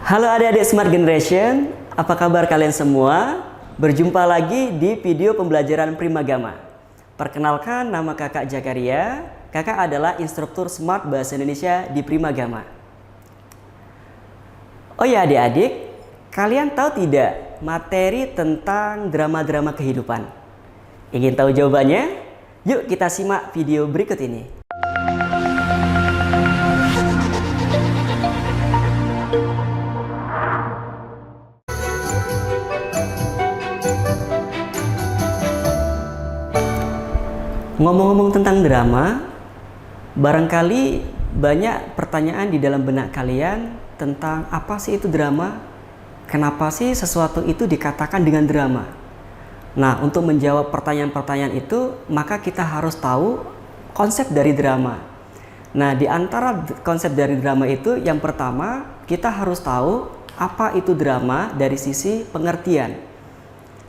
Halo adik-adik Smart Generation, apa kabar kalian semua? Berjumpa lagi di video pembelajaran Primagama. Perkenalkan, nama kakak Jakaria. Kakak adalah instruktur Smart Bahasa Indonesia di Primagama. Oh ya adik-adik, kalian tahu tidak materi tentang drama-drama kehidupan? Ingin tahu jawabannya? Yuk kita simak video berikut ini. Ngomong-ngomong tentang drama, barangkali banyak pertanyaan di dalam benak kalian tentang apa sih itu drama? Kenapa sih sesuatu itu dikatakan dengan drama? Nah, untuk menjawab pertanyaan-pertanyaan itu, maka kita harus tahu konsep dari drama. Nah, di antara konsep dari drama itu, yang pertama, kita harus tahu apa itu drama dari sisi pengertian.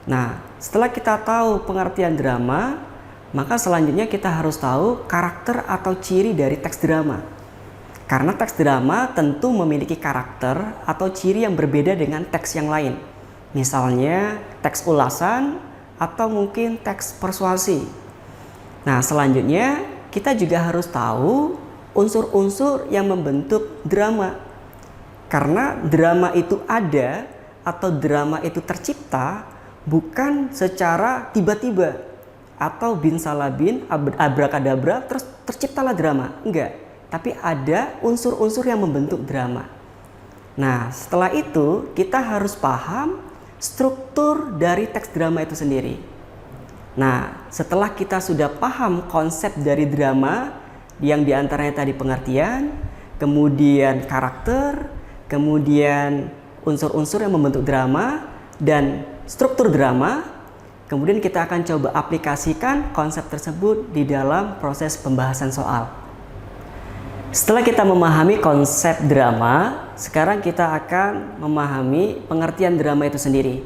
Nah, setelah kita tahu pengertian drama, maka selanjutnya kita harus tahu karakter atau ciri dari teks drama. Karena teks drama tentu memiliki karakter atau ciri yang berbeda dengan teks yang lain. Misalnya teks ulasan atau mungkin teks persuasi. Nah, selanjutnya kita juga harus tahu unsur-unsur yang membentuk drama. Karena drama itu ada atau drama itu tercipta bukan secara tiba-tiba atau bin salah bin abrakadabra terus terciptalah drama. Enggak, tapi ada unsur-unsur yang membentuk drama. Nah, setelah itu kita harus paham struktur dari teks drama itu sendiri. Nah, setelah kita sudah paham konsep dari drama yang diantaranya tadi pengertian, kemudian karakter, kemudian unsur-unsur yang membentuk drama dan struktur drama, kemudian kita akan coba aplikasikan konsep tersebut di dalam proses pembahasan soal. Setelah kita memahami konsep drama, sekarang kita akan memahami pengertian drama itu sendiri.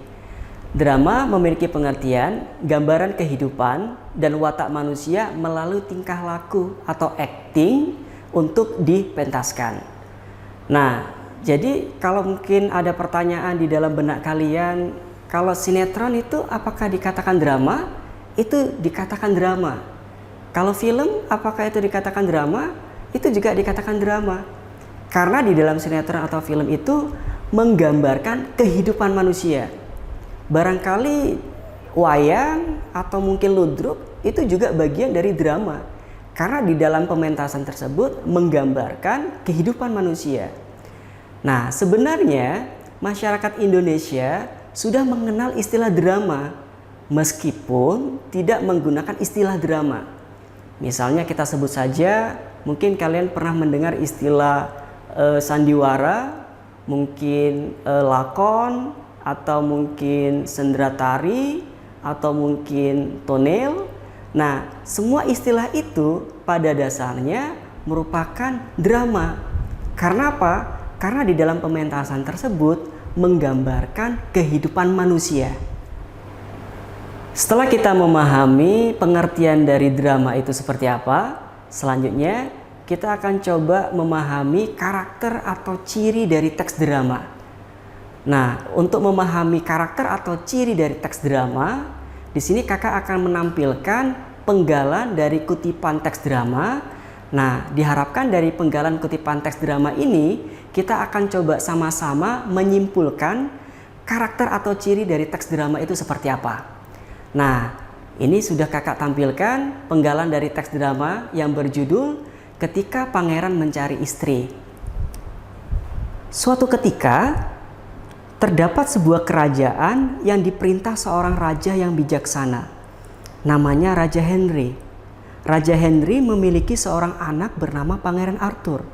Drama memiliki pengertian, gambaran kehidupan dan watak manusia melalui tingkah laku atau acting untuk dipentaskan. Nah, jadi kalau mungkin ada pertanyaan di dalam benak kalian, kalau sinetron itu apakah dikatakan drama? Itu dikatakan drama. Kalau film apakah itu dikatakan drama? Itu juga dikatakan drama. Karena di dalam sinetron atau film itu menggambarkan kehidupan manusia. Barangkali wayang atau mungkin ludruk itu juga bagian dari drama. Karena di dalam pementasan tersebut menggambarkan kehidupan manusia. Nah, sebenarnya masyarakat Indonesia sudah mengenal istilah drama meskipun tidak menggunakan istilah drama. Misalnya kita sebut saja, mungkin kalian pernah mendengar istilah sandiwara, mungkin lakon, atau mungkin sendratari, atau mungkin tonel. Nah, semua istilah itu pada dasarnya merupakan drama. Karena apa? Karena di dalam pementasan tersebut menggambarkan kehidupan manusia. Setelah kita memahami pengertian dari drama itu seperti apa, selanjutnya kita akan coba memahami karakter atau ciri dari teks drama. Nah, untuk memahami karakter atau ciri dari teks drama, di sini kakak akan menampilkan penggalan dari kutipan teks drama. Nah, diharapkan dari penggalan kutipan teks drama ini kita akan coba sama-sama menyimpulkan karakter atau ciri dari teks drama itu seperti apa. Nah, ini sudah kakak tampilkan penggalan dari teks drama yang berjudul Ketika Pangeran Mencari Istri. Suatu ketika, terdapat sebuah kerajaan yang diperintah seorang raja yang bijaksana. Namanya Raja Henry. Raja Henry memiliki seorang anak bernama Pangeran Arthur.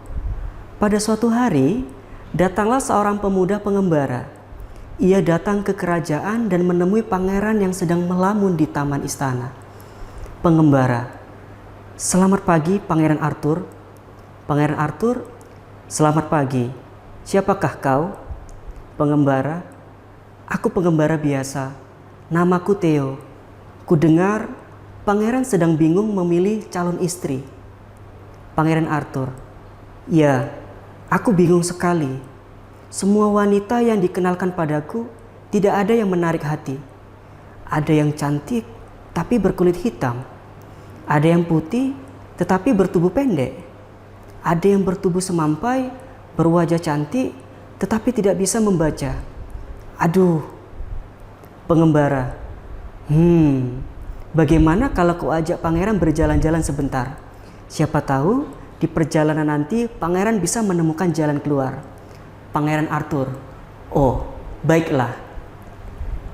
Pada suatu hari, datanglah seorang pemuda pengembara. Ia datang ke kerajaan dan menemui pangeran yang sedang melamun di taman istana. Pengembara, "Selamat pagi, Pangeran Arthur." Pangeran Arthur, "Selamat pagi. Siapakah kau?" Pengembara, "Aku pengembara biasa. Namaku Theo. Kudengar pangeran sedang bingung memilih calon istri." Pangeran Arthur, "Ya, aku bingung sekali. Semua wanita yang dikenalkan padaku tidak ada yang menarik hati. Ada yang cantik tapi berkulit hitam. Ada yang putih tetapi bertubuh pendek. Ada yang bertubuh semampai, berwajah cantik tetapi tidak bisa membaca. Aduh, pengembara. Bagaimana kalau ku ajak pangeran berjalan-jalan sebentar? Siapa tahu di perjalanan nanti pangeran bisa menemukan jalan keluar. Pangeran Arthur. Oh, baiklah.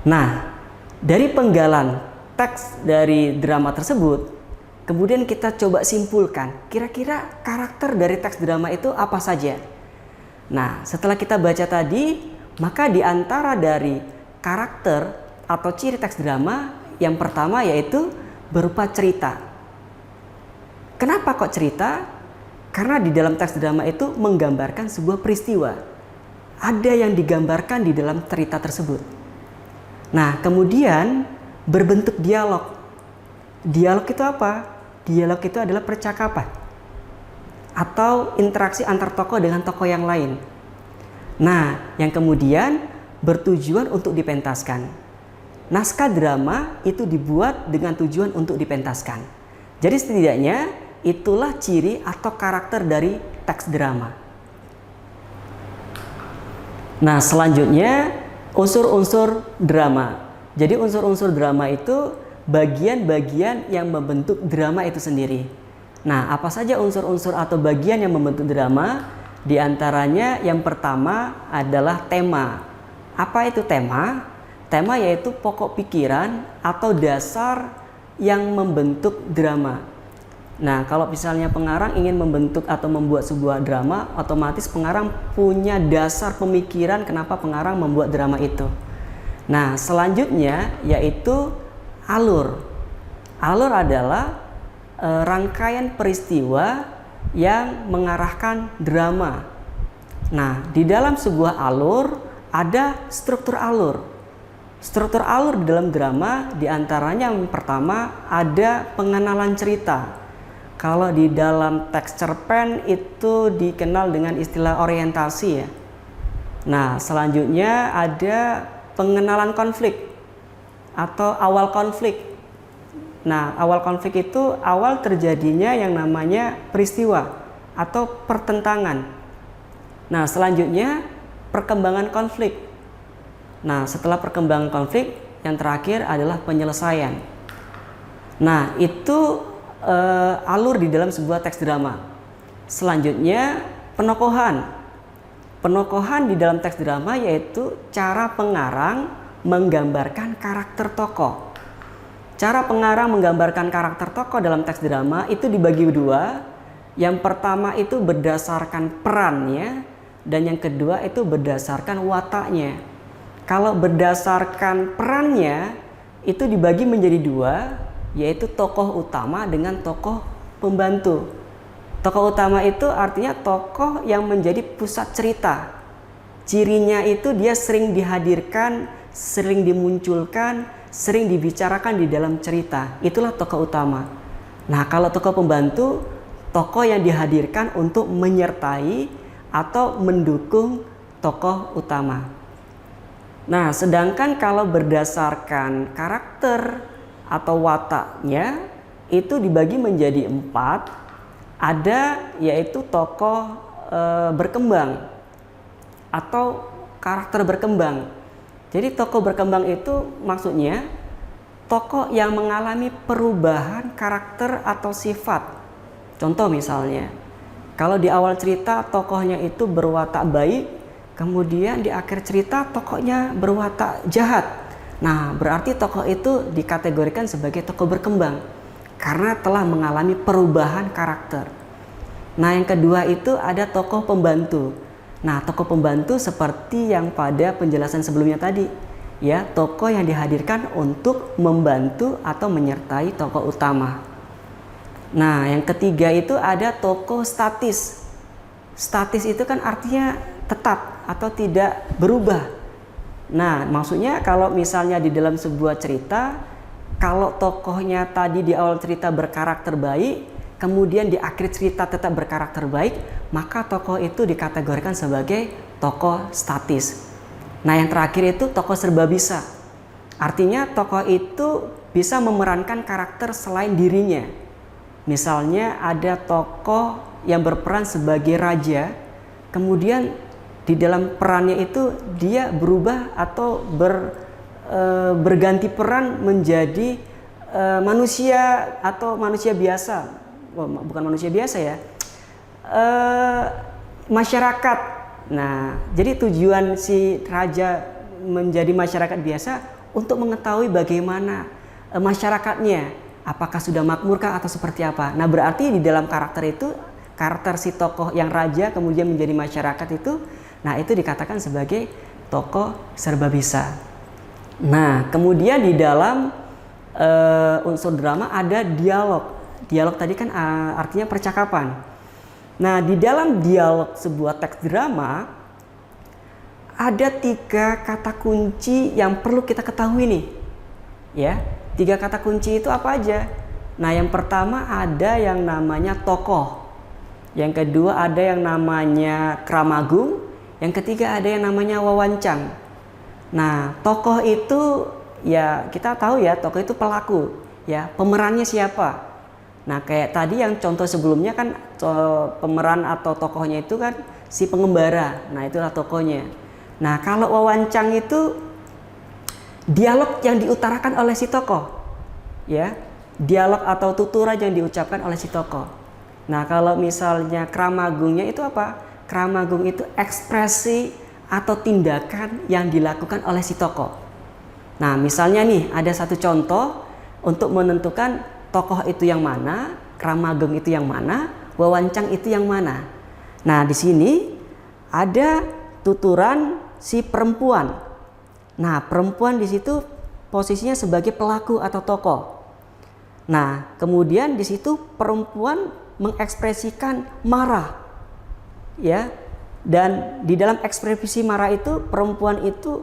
Nah, dari penggalan teks dari drama tersebut, kemudian kita coba simpulkan kira-kira karakter dari teks drama itu apa saja. Nah, setelah kita baca tadi, maka di antara dari karakter atau ciri teks drama yang pertama yaitu berupa cerita. Kenapa kok cerita? Karena di dalam teks drama itu menggambarkan sebuah peristiwa. Ada yang digambarkan di dalam cerita tersebut. Nah, kemudian berbentuk dialog. Dialog itu apa? Dialog itu adalah percakapan atau interaksi antar tokoh dengan tokoh yang lain. Nah, yang kemudian bertujuan untuk dipentaskan. Naskah drama itu dibuat dengan tujuan untuk dipentaskan. Jadi setidaknya itulah ciri atau karakter dari teks drama. Nah, selanjutnya unsur-unsur drama. Jadi unsur-unsur drama itu bagian-bagian yang membentuk drama itu sendiri. Nah, apa saja unsur-unsur atau bagian yang membentuk drama? Di antaranya yang pertama adalah tema. Apa itu tema? Tema yaitu pokok pikiran atau dasar yang membentuk drama. Nah, kalau misalnya pengarang ingin membentuk atau membuat sebuah drama, otomatis pengarang punya dasar pemikiran kenapa pengarang membuat drama itu. Nah, selanjutnya yaitu alur. Alur adalah rangkaian peristiwa yang mengarahkan drama. Nah, di dalam sebuah alur ada struktur alur. Struktur alur di dalam drama diantaranya yang pertama ada pengenalan cerita. Kalau di dalam teks cerpen itu dikenal dengan istilah orientasi ya. Nah, selanjutnya ada pengenalan konflik atau awal konflik. Nah, awal konflik itu awal terjadinya yang namanya peristiwa atau pertentangan. Nah, selanjutnya perkembangan konflik. Nah, setelah perkembangan konflik yang terakhir adalah penyelesaian. Nah, itu alur di dalam sebuah teks drama. Selanjutnya penokohan. Penokohan di dalam teks drama yaitu cara pengarang menggambarkan karakter tokoh. Cara pengarang menggambarkan karakter tokoh dalam teks drama itu dibagi dua. Yang pertama itu berdasarkan perannya dan yang kedua itu berdasarkan wataknya. Kalau berdasarkan perannya itu dibagi menjadi dua, yaitu tokoh utama dengan tokoh pembantu. Tokoh utama itu artinya tokoh yang menjadi pusat cerita. Cirinya itu dia sering dihadirkan, sering dimunculkan, sering dibicarakan di dalam cerita. Itulah tokoh utama. Nah, kalau tokoh pembantu, tokoh yang dihadirkan untuk menyertai atau mendukung tokoh utama. Nah, sedangkan kalau berdasarkan karakter atau wataknya itu dibagi menjadi 4. Ada yaitu tokoh berkembang atau karakter berkembang. Jadi tokoh berkembang itu maksudnya tokoh yang mengalami perubahan karakter atau sifat. Contoh misalnya, kalau di awal cerita tokohnya itu berwatak baik, kemudian di akhir cerita tokohnya berwatak jahat. Nah, berarti tokoh itu dikategorikan sebagai tokoh berkembang karena telah mengalami perubahan karakter. Nah, yang kedua itu ada tokoh pembantu. Nah, tokoh pembantu seperti yang pada penjelasan sebelumnya tadi, ya, tokoh yang dihadirkan untuk membantu atau menyertai tokoh utama. Nah, yang ketiga itu ada tokoh statis. Statis itu kan artinya tetap atau tidak berubah. Nah, maksudnya kalau misalnya di dalam sebuah cerita, kalau tokohnya tadi di awal cerita berkarakter baik, kemudian di akhir cerita tetap berkarakter baik, maka tokoh itu dikategorikan sebagai tokoh statis. Nah, yang terakhir itu tokoh serba bisa. Artinya tokoh itu bisa memerankan karakter selain dirinya. Misalnya ada tokoh yang berperan sebagai raja, kemudian di dalam perannya itu dia berubah atau berganti peran menjadi manusia atau manusia biasa. Bukan manusia biasa ya, masyarakat. Nah, jadi tujuan si raja menjadi masyarakat biasa untuk mengetahui bagaimana masyarakatnya, apakah sudah makmurkah atau seperti apa. Nah, berarti di dalam karakter itu, karakter si tokoh yang raja kemudian menjadi masyarakat itu, nah itu dikatakan sebagai tokoh serba bisa. Nah, kemudian di dalam unsur drama ada dialog. Dialog tadi kan artinya percakapan. Nah, di dalam dialog sebuah teks drama ada 3 kata kunci yang perlu kita ketahui nih. Ya, 3 kata kunci itu apa aja? Nah, yang pertama ada yang namanya tokoh. Yang kedua ada yang namanya kramagung. Yang ketiga ada yang namanya wawancang. Nah, tokoh itu ya kita tahu ya, tokoh itu pelaku, ya, pemerannya siapa. Nah, kayak tadi yang contoh sebelumnya kan pemeran atau tokohnya itu kan si pengembara. Nah, itulah tokohnya. Nah, kalau wawancang itu dialog yang diutarakan oleh si tokoh, ya, dialog atau tuturan yang diucapkan oleh si tokoh. Nah, kalau misalnya kramagungnya itu apa? Kramagung itu ekspresi atau tindakan yang dilakukan oleh si tokoh. Nah, misalnya nih ada satu contoh untuk menentukan tokoh itu yang mana, kramagung itu yang mana, wawancang itu yang mana. Nah, di sini ada tuturan si perempuan. Nah, perempuan di situ posisinya sebagai pelaku atau tokoh. Nah, kemudian di situ perempuan mengekspresikan marah, ya. Dan di dalam ekspresi marah itu perempuan itu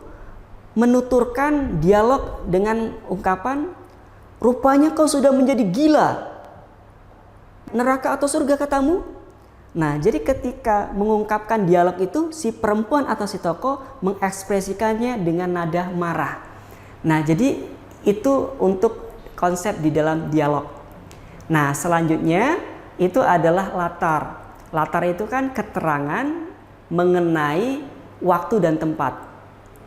menuturkan dialog dengan ungkapan, rupanya kau sudah menjadi gila. Neraka atau surga katamu? Nah, jadi ketika mengungkapkan dialog itu, si perempuan atau si tokoh mengekspresikannya dengan nada marah. Nah, jadi itu untuk konsep di dalam dialog. Nah, selanjutnya itu adalah latar. Latar itu kan keterangan mengenai waktu dan tempat.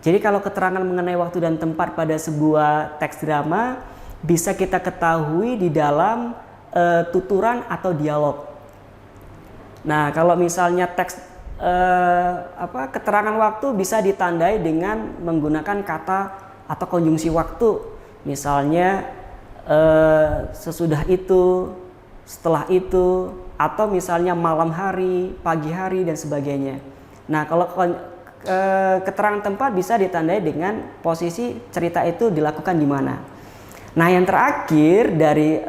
Jadi kalau keterangan mengenai waktu dan tempat pada sebuah teks drama bisa kita ketahui di dalam tuturan atau dialog. Nah, kalau misalnya teks keterangan waktu bisa ditandai dengan menggunakan kata atau konjungsi waktu. Misalnya sesudah itu, setelah itu, atau misalnya malam hari, pagi hari dan sebagainya. Nah, kalau keterangan tempat bisa ditandai dengan posisi cerita itu dilakukan di mana. Nah, yang terakhir dari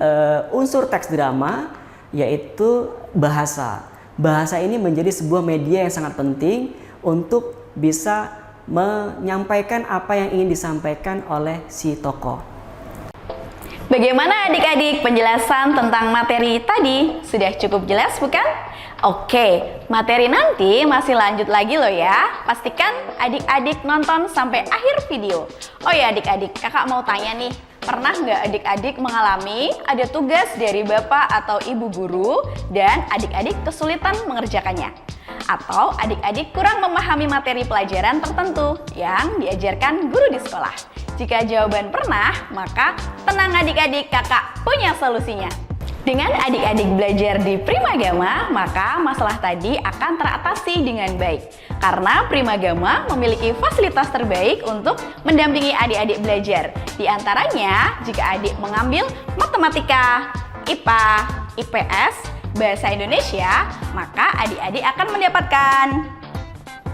unsur teks drama yaitu bahasa. Bahasa ini menjadi sebuah media yang sangat penting untuk bisa menyampaikan apa yang ingin disampaikan oleh si tokoh. Bagaimana adik-adik penjelasan tentang materi tadi? Sudah cukup jelas bukan? Oke, materi nanti masih lanjut lagi loh ya. Pastikan adik-adik nonton sampai akhir video. Oh ya adik-adik, kakak mau tanya nih. Pernah nggak adik-adik mengalami ada tugas dari bapak atau ibu guru dan adik-adik kesulitan mengerjakannya? Atau adik-adik kurang memahami materi pelajaran tertentu yang diajarkan guru di sekolah? Jika jawaban pernah, maka tenang adik-adik, kakak punya solusinya. Dengan adik-adik belajar di Primagama, maka masalah tadi akan teratasi dengan baik. Karena Primagama memiliki fasilitas terbaik untuk mendampingi adik-adik belajar. Di antaranya, jika adik mengambil matematika, IPA, IPS, bahasa Indonesia, maka adik-adik akan mendapatkan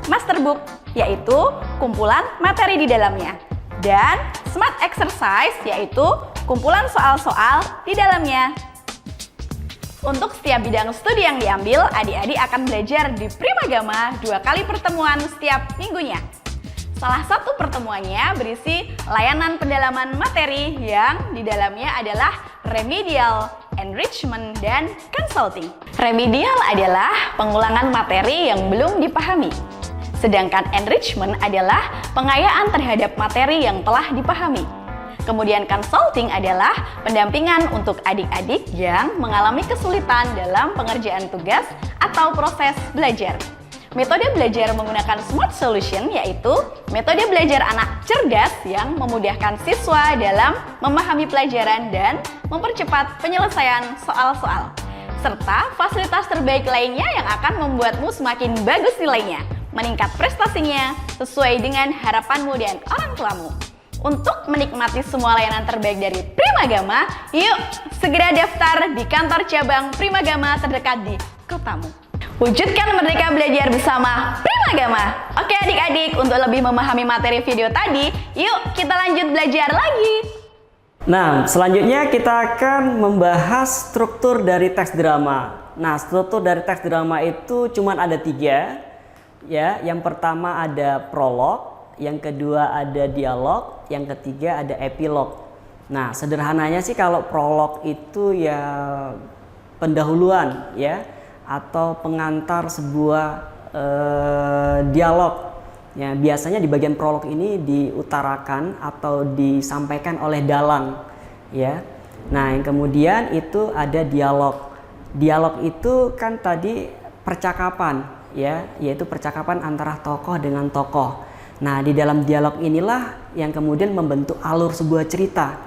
Masterbook, yaitu kumpulan materi di dalamnya. Dan Smart Exercise, yaitu kumpulan soal-soal di dalamnya. Untuk setiap bidang studi yang diambil, adik-adik akan belajar di Primagama 2 kali pertemuan setiap minggunya. Salah satu pertemuannya berisi layanan pendalaman materi yang di dalamnya adalah remedial, enrichment, dan consulting. Remedial adalah pengulangan materi yang belum dipahami. Sedangkan enrichment adalah pengayaan terhadap materi yang telah dipahami. Kemudian consulting adalah pendampingan untuk adik-adik yang mengalami kesulitan dalam pengerjaan tugas atau proses belajar. Metode belajar menggunakan Smart Solution yaitu metode belajar anak cerdas yang memudahkan siswa dalam memahami pelajaran dan mempercepat penyelesaian soal-soal. Serta fasilitas terbaik lainnya yang akan membuatmu semakin bagus nilainya, meningkat prestasinya sesuai dengan harapanmu dan orang tuamu. Untuk menikmati semua layanan terbaik dari Primagama, yuk segera daftar di kantor cabang Primagama terdekat di kotamu. Wujudkan merdeka belajar bersama Primagama. Oke adik-adik, untuk lebih memahami materi video tadi, yuk kita lanjut belajar lagi. Nah, selanjutnya kita akan membahas struktur dari teks drama. Nah, struktur dari teks drama itu cuma ada 3. Ya, yang pertama ada prolog, yang kedua ada dialog, yang ketiga ada epilog. Nah, sederhananya sih kalau prolog itu ya pendahuluan ya, atau pengantar sebuah dialog. Ya, biasanya di bagian prolog ini diutarakan atau disampaikan oleh dalang. Ya. Nah, yang kemudian itu ada dialog. Dialog itu kan tadi percakapan, ya, yaitu percakapan antara tokoh dengan tokoh. Nah, di dalam dialog inilah yang kemudian membentuk alur sebuah cerita.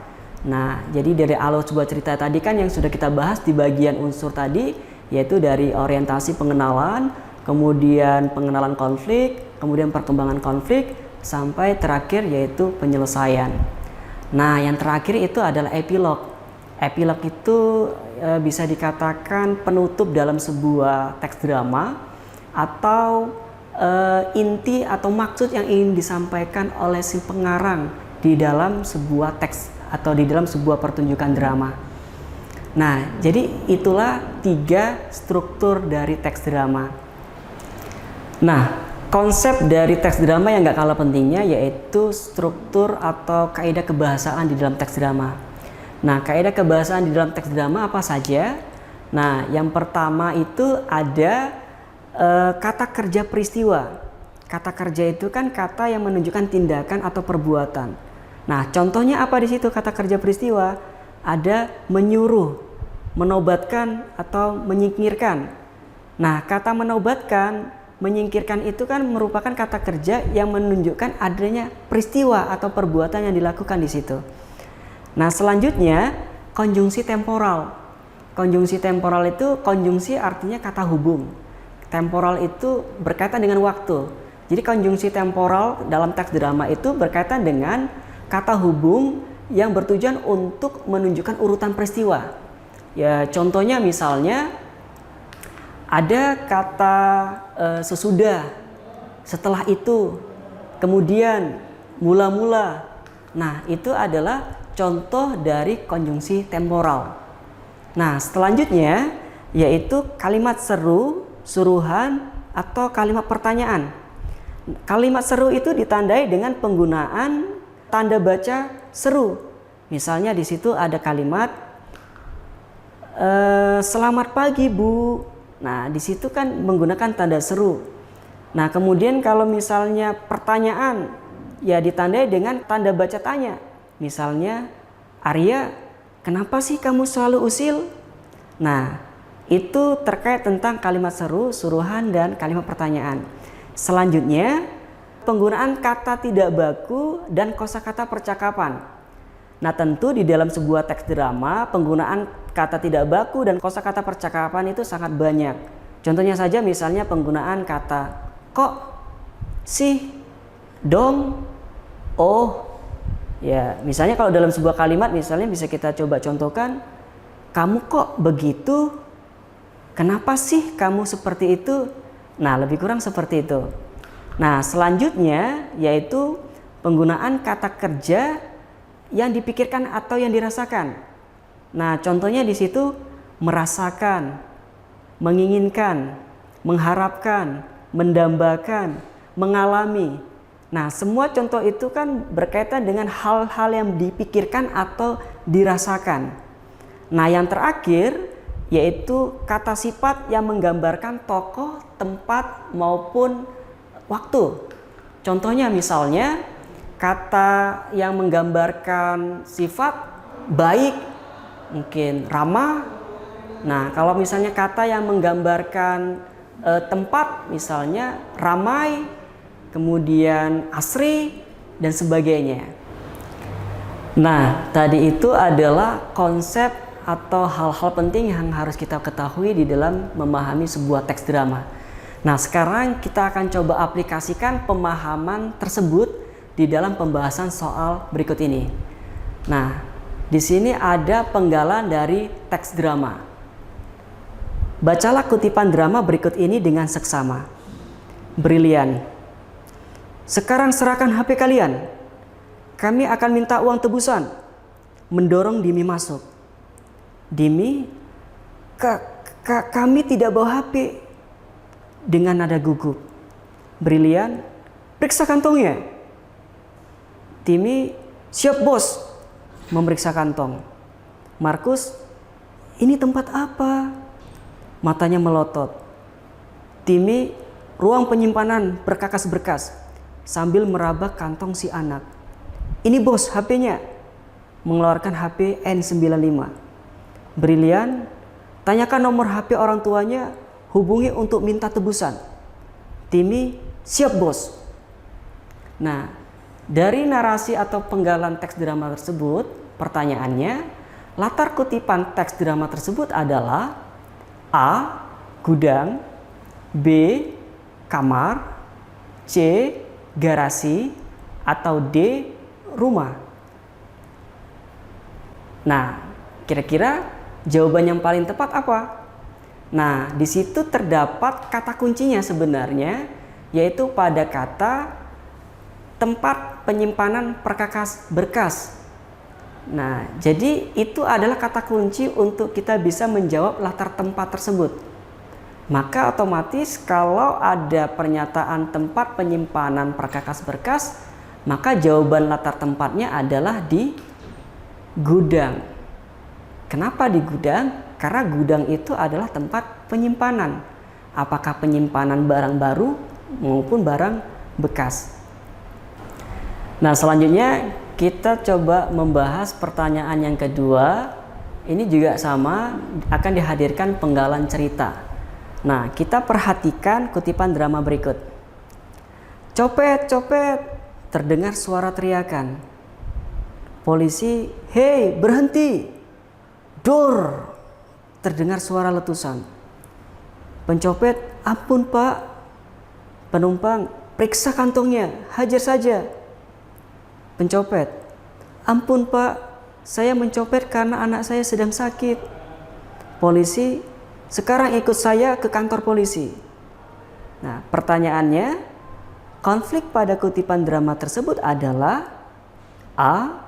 Nah, jadi dari alur sebuah cerita tadi kan yang sudah kita bahas di bagian unsur tadi, yaitu dari orientasi pengenalan, kemudian pengenalan konflik, kemudian perkembangan konflik, sampai terakhir yaitu penyelesaian. Nah, yang terakhir itu adalah epilog. Epilog itu bisa dikatakan penutup dalam sebuah teks drama atau inti atau maksud yang ingin disampaikan oleh si pengarang di dalam sebuah teks atau di dalam sebuah pertunjukan drama. Nah, jadi itulah 3 struktur dari teks drama. Nah, konsep dari teks drama yang gak kalah pentingnya yaitu struktur atau kaidah kebahasaan di dalam teks drama. Nah, kaidah kebahasaan di dalam teks drama apa saja? Nah, yang pertama itu ada kata kerja peristiwa. Kata kerja itu kan kata yang menunjukkan tindakan atau perbuatan. Nah, contohnya apa di situ kata kerja peristiwa? Ada menyuruh, menobatkan atau menyingkirkan. Nah, kata menobatkan, menyingkirkan itu kan merupakan kata kerja yang menunjukkan adanya peristiwa atau perbuatan yang dilakukan di situ. Nah, selanjutnya konjungsi temporal. Konjungsi temporal itu konjungsi artinya kata hubung. Temporal itu berkaitan dengan waktu. Jadi konjungsi temporal dalam teks drama itu berkaitan dengan kata hubung yang bertujuan untuk menunjukkan urutan peristiwa. Ya, contohnya misalnya ada kata sesudah, setelah itu, kemudian, mula-mula. Nah, itu adalah contoh dari konjungsi temporal. Nah, selanjutnya yaitu kalimat seru, suruhan, atau kalimat pertanyaan. Kalimat seru itu ditandai dengan penggunaan tanda baca seru. Misalnya di situ ada kalimat selamat pagi Bu. Nah, di situ kan menggunakan tanda seru. Nah, kemudian kalau misalnya pertanyaan ya ditandai dengan tanda baca tanya. Misalnya, Arya, kenapa sih kamu selalu usil? Nah, itu terkait tentang kalimat seru, suruhan, dan kalimat pertanyaan. Selanjutnya, penggunaan kata tidak baku dan kosakata percakapan. Nah, tentu di dalam sebuah teks drama, penggunaan kata tidak baku dan kosakata percakapan itu sangat banyak. Contohnya saja misalnya penggunaan kata kok, sih, dong, oh. Ya, misalnya kalau dalam sebuah kalimat misalnya bisa kita coba contohkan, kamu kok begitu? Kenapa sih kamu seperti itu? Nah, lebih kurang seperti itu. Nah, selanjutnya yaitu penggunaan kata kerja yang dipikirkan atau yang dirasakan. Nah, contohnya di situ merasakan, menginginkan, mengharapkan, mendambakan, mengalami. Nah, semua contoh itu kan berkaitan dengan hal-hal yang dipikirkan atau dirasakan. Nah, yang terakhir yaitu kata sifat yang menggambarkan tokoh, tempat maupun waktu. Contohnya misalnya kata yang menggambarkan sifat baik, mungkin ramah. Nah, kalau misalnya kata yang menggambarkan tempat, misalnya ramai, kemudian asri, dan sebagainya. Nah, tadi itu adalah konsep atau hal-hal penting yang harus kita ketahui di dalam memahami sebuah teks drama. Nah, sekarang kita akan coba aplikasikan pemahaman tersebut di dalam pembahasan soal berikut ini. Nah, di sini ada penggalan dari teks drama. Bacalah kutipan drama berikut ini dengan seksama. Brilian. Sekarang serahkan HP kalian. Kami akan minta uang tebusan. Mendorong Dimi masuk. Dimi, kami tidak bawa HP. Dengan nada gugup. Brilian, periksa kantongnya. Dimi, siap bos. Memeriksa kantong. Markus, ini tempat apa? Matanya melotot. Dimi, ruang penyimpanan berkas-berkas. Sambil meraba kantong si anak. Ini bos, HP-nya. Mengeluarkan HP N95. Brilian, tanyakan nomor HP orang tuanya, hubungi untuk minta tebusan. Dimi, siap bos. Nah, dari narasi atau penggalan teks drama tersebut, pertanyaannya, latar kutipan teks drama tersebut adalah A. Gudang, B. Kamar, C. Garasi, atau D. Rumah. Nah, kira-kira jawaban yang paling tepat apa? Nah, di situ terdapat kata kuncinya sebenarnya, yaitu pada kata tempat penyimpanan perkakas berkas. Nah, jadi itu adalah kata kunci untuk kita bisa menjawab latar tempat tersebut. Maka otomatis kalau ada pernyataan tempat penyimpanan perkakas berkas, maka jawaban latar tempatnya adalah di gudang. Kenapa di gudang? Karena gudang itu adalah tempat penyimpanan. Apakah penyimpanan barang baru maupun barang bekas. Nah, selanjutnya kita coba membahas pertanyaan yang kedua. Ini juga sama, akan dihadirkan penggalan cerita. Nah, kita perhatikan kutipan drama berikut. Copet, copet, terdengar suara teriakan. Polisi, hei, berhenti. Dor, terdengar suara letusan. Pencopet, ampun pak. Penumpang, periksa kantongnya, hajar saja. Pencopet, ampun pak, saya mencopet karena anak saya sedang sakit. Polisi, sekarang ikut saya ke kantor polisi. Nah, pertanyaannya, konflik pada kutipan drama tersebut adalah A.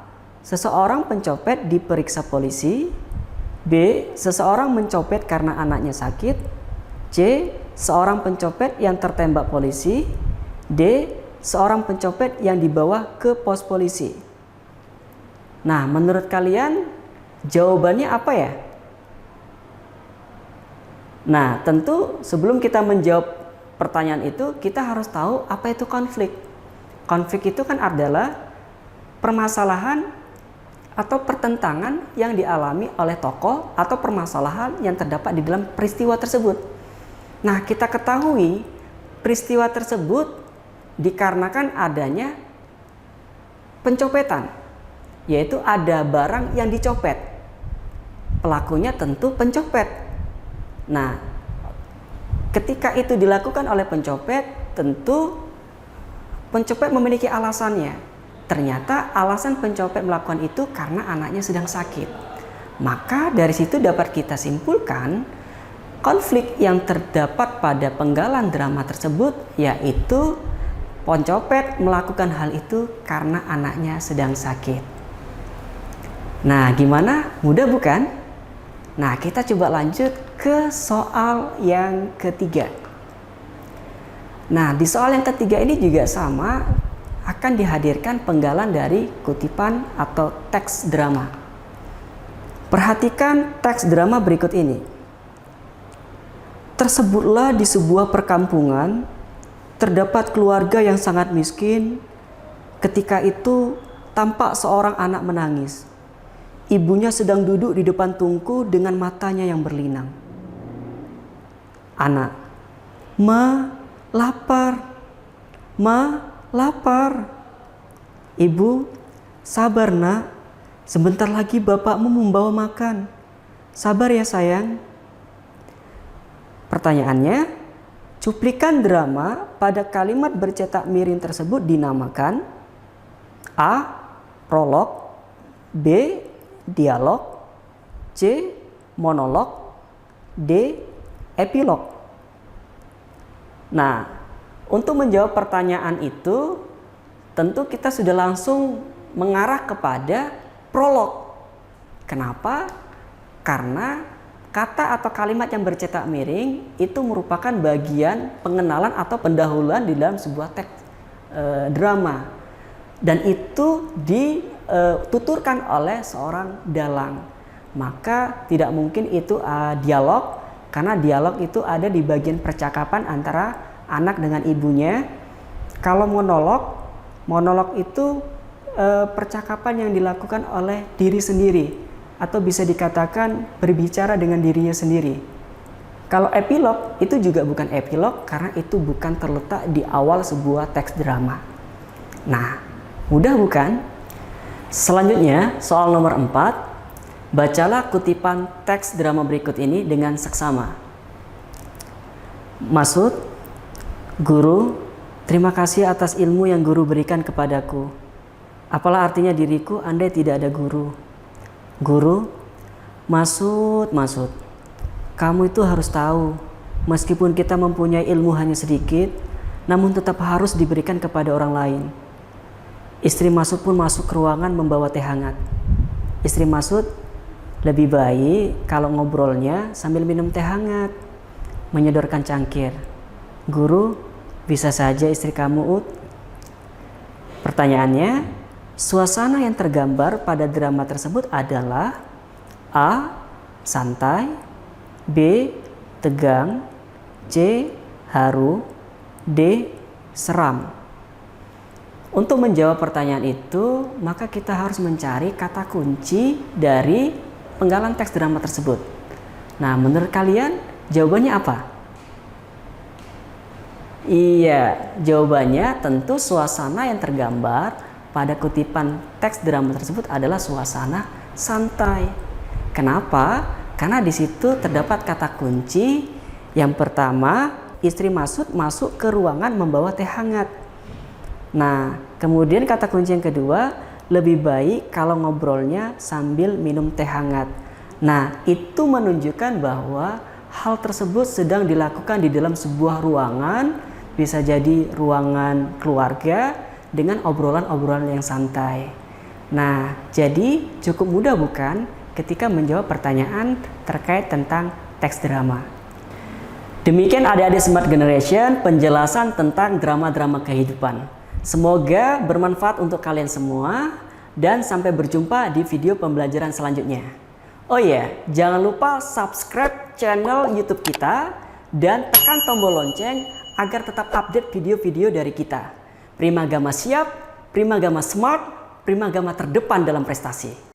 Seseorang pencopet diperiksa polisi. B. Seseorang mencopet karena anaknya sakit. C. Seorang pencopet yang tertembak polisi. D. Seorang pencopet yang dibawa ke pos polisi. Nah, menurut kalian jawabannya apa ya? Nah, tentu sebelum kita menjawab pertanyaan itu, kita harus tahu apa itu konflik. Konflik itu kan adalah permasalahan atau pertentangan yang dialami oleh tokoh atau permasalahan yang terdapat di dalam peristiwa tersebut. Nah, kita ketahui peristiwa tersebut dikarenakan adanya pencopetan, yaitu ada barang yang dicopet. Pelakunya tentu pencopet. Nah, ketika itu dilakukan oleh pencopet, tentu pencopet memiliki alasannya. Ternyata alasan pencopet melakukan itu karena anaknya sedang sakit. Maka dari situ dapat kita simpulkan konflik yang terdapat pada penggalan drama tersebut, yaitu pencopet melakukan hal itu karena anaknya sedang sakit. Nah, gimana? Mudah bukan? Nah, kita coba lanjut ke soal yang ketiga. Nah, di soal yang ketiga ini juga sama, akan dihadirkan penggalan dari kutipan atau teks drama. Perhatikan teks drama berikut ini. Tersebutlah di sebuah perkampungan terdapat keluarga yang sangat miskin. Ketika itu tampak seorang anak menangis. Ibunya sedang duduk di depan tungku dengan matanya yang berlinang. Anak, "Ma, lapar. Ma, lapar." "Ibu, sabar nak. Sebentar lagi bapakmu membawa makan. Sabar ya sayang." Pertanyaannya, cuplikan drama pada kalimat bercetak miring tersebut dinamakan A. Prolog, B. Dialog, C. Monolog, D. Epilog. Nah, untuk menjawab pertanyaan itu, tentu kita sudah langsung mengarah kepada prolog. Kenapa? Karena kata atau kalimat yang bercetak miring itu merupakan bagian pengenalan atau pendahuluan di dalam sebuah teks drama. Dan itu dituturkan oleh seorang dalang. Maka tidak mungkin itu dialog, karena dialog itu ada di bagian percakapan antara anak dengan ibunya. Kalau monolog itu percakapan yang dilakukan oleh diri sendiri, atau bisa dikatakan berbicara dengan dirinya sendiri. Kalau epilog itu juga bukan epilog, karena itu bukan terletak di awal sebuah teks drama. Nah, mudah bukan? Selanjutnya, soal nomor 4. Bacalah kutipan teks drama berikut ini dengan seksama. Maksud, "Guru, terima kasih atas ilmu yang guru berikan kepadaku. Apalah artinya diriku andai tidak ada guru? Guru, maksud, kamu itu harus tahu, meskipun kita mempunyai ilmu hanya sedikit, namun tetap harus diberikan kepada orang lain. Istri Masud pun masuk ke ruangan membawa teh hangat. Istri Masud, lebih baik kalau ngobrolnya sambil minum teh hangat," menyodorkan cangkir. "Guru, bisa saja istri kamu, Ut." Pertanyaannya, suasana yang tergambar pada drama tersebut adalah A. Santai, B. Tegang, C. Haru, D. Seram. Untuk menjawab pertanyaan itu, maka kita harus mencari kata kunci dari penggalan teks drama tersebut. Nah, menurut kalian jawabannya apa? Iya, jawabannya tentu suasana yang tergambar pada kutipan teks drama tersebut adalah suasana santai. Kenapa? Karena di situ terdapat kata kunci. Yang pertama, istri Masud masuk ke ruangan membawa teh hangat. Nah, kemudian kata kunci yang kedua, lebih baik kalau ngobrolnya sambil minum teh hangat. Nah, itu menunjukkan bahwa hal tersebut sedang dilakukan di dalam sebuah ruangan, bisa jadi ruangan keluarga dengan obrolan-obrolan yang santai. Nah, jadi cukup mudah bukan ketika menjawab pertanyaan terkait tentang teks drama. Demikian adik-adik Smart Generation penjelasan tentang drama-drama kehidupan. Semoga bermanfaat untuk kalian semua dan sampai berjumpa di video pembelajaran selanjutnya. Oh iya, jangan lupa subscribe channel YouTube kita dan tekan tombol lonceng agar tetap update video-video dari kita. Primagama siap, Primagama smart, Primagama terdepan dalam prestasi.